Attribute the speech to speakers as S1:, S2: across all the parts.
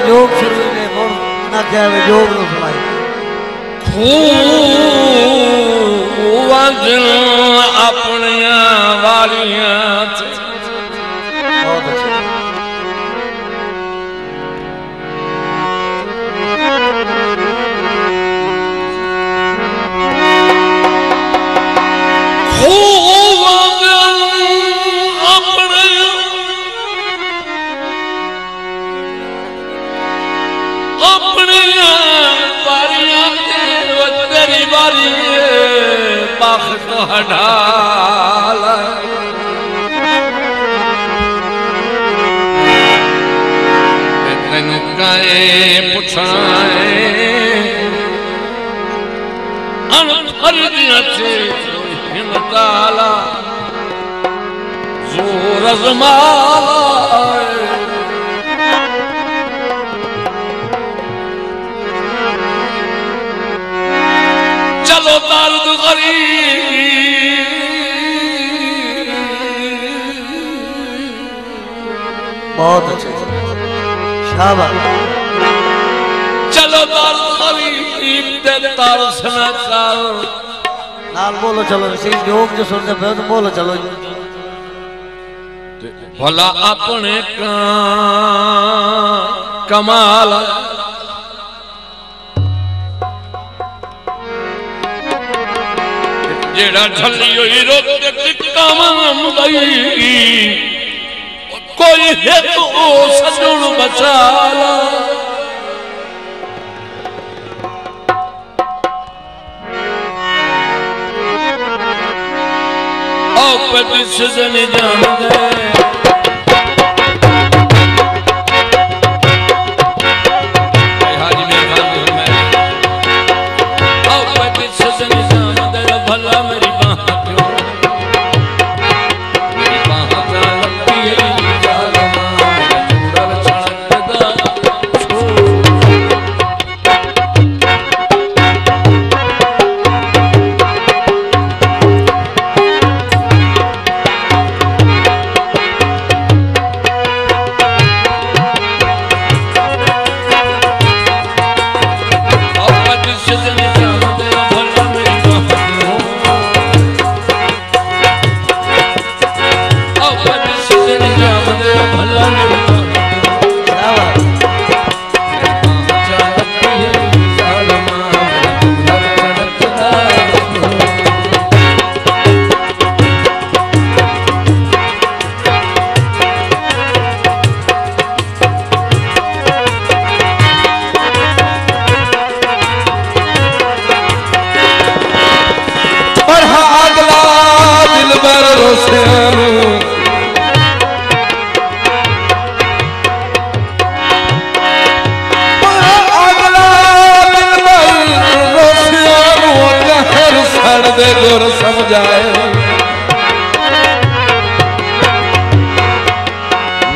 S1: योग शुरू ने ना क्या योग नो सुनाई
S2: वजन अपने वालियां
S1: बहुत अच्छा
S2: ढाल तेन कहे पुछाए अनफर्दियां से हिमताला जोर अजमाला चलो दर्द गरीब
S1: बहुत अच्छे शाबाश
S2: चलो दर्द गरीब ते तरस न चल
S1: नाल बोलो चलो इसी योग जो सुनते पे तो बोलो चलो
S2: भला अपने कमाल जेड़ा ढली हुई रोक काम गई कोई है तो सजन बचा ला ओ पति सजन जान दे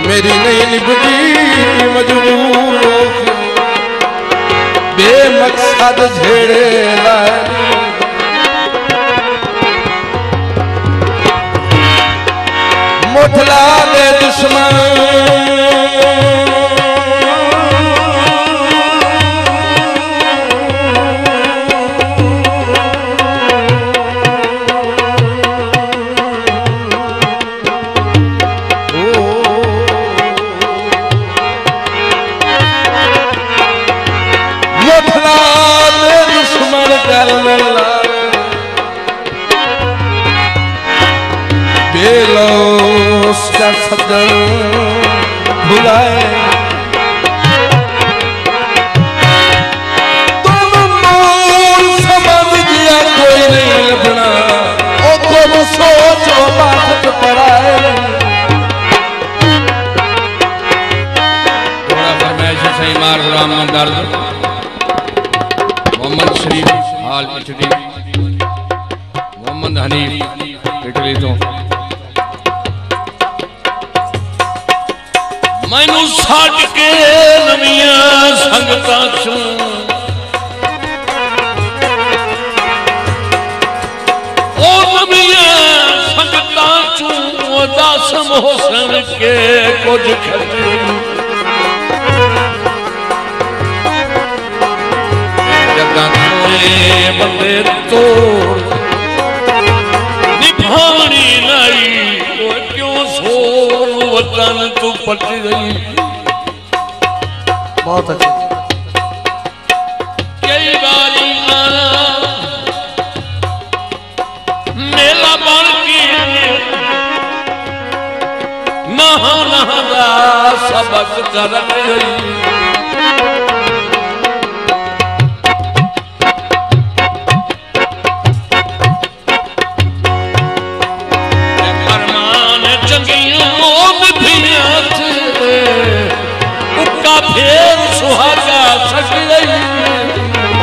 S2: मेरी नहीं निभती मजबूर बेमकसद झेड़े लाए मोठला दे दुश्मन सदन भुलाए तुम मूल समझ दिया कोई नहीं लभना ओ तुम सोचो बात पड़ाए थोड़ा फरमाइश सही मार गुलाम दर्द मोहम्मद शरीफ हाल इटली मोहम्मद हनीफ इटली तो मैनू छड़ के नवियां संगतां चों मोहसन के कुछ खतरे बंदे तोड़ निभानी नहीं तो क्यों सोर वतन तू पट गई।
S1: बहुत अच्छा।
S2: कई बारी आना मेला बन के नहा नहा सबक कर गई। फिर सुहागा सक गई।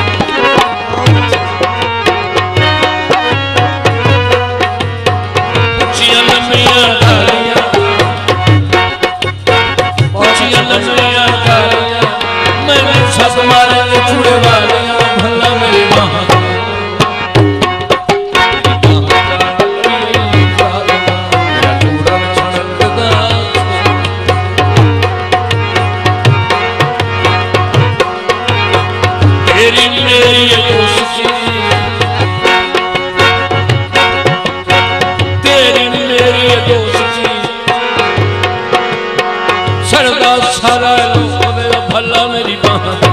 S2: ऊंचियां लंबियां डालियां ऊंचियां लंबियां डालियां मैंने सब मारे छुड़े वालियां भला मेरी मां तेरी मेरी दोस्ती तेरी मेरी दोस्ती सरदा सारा लोग भला मेरी बात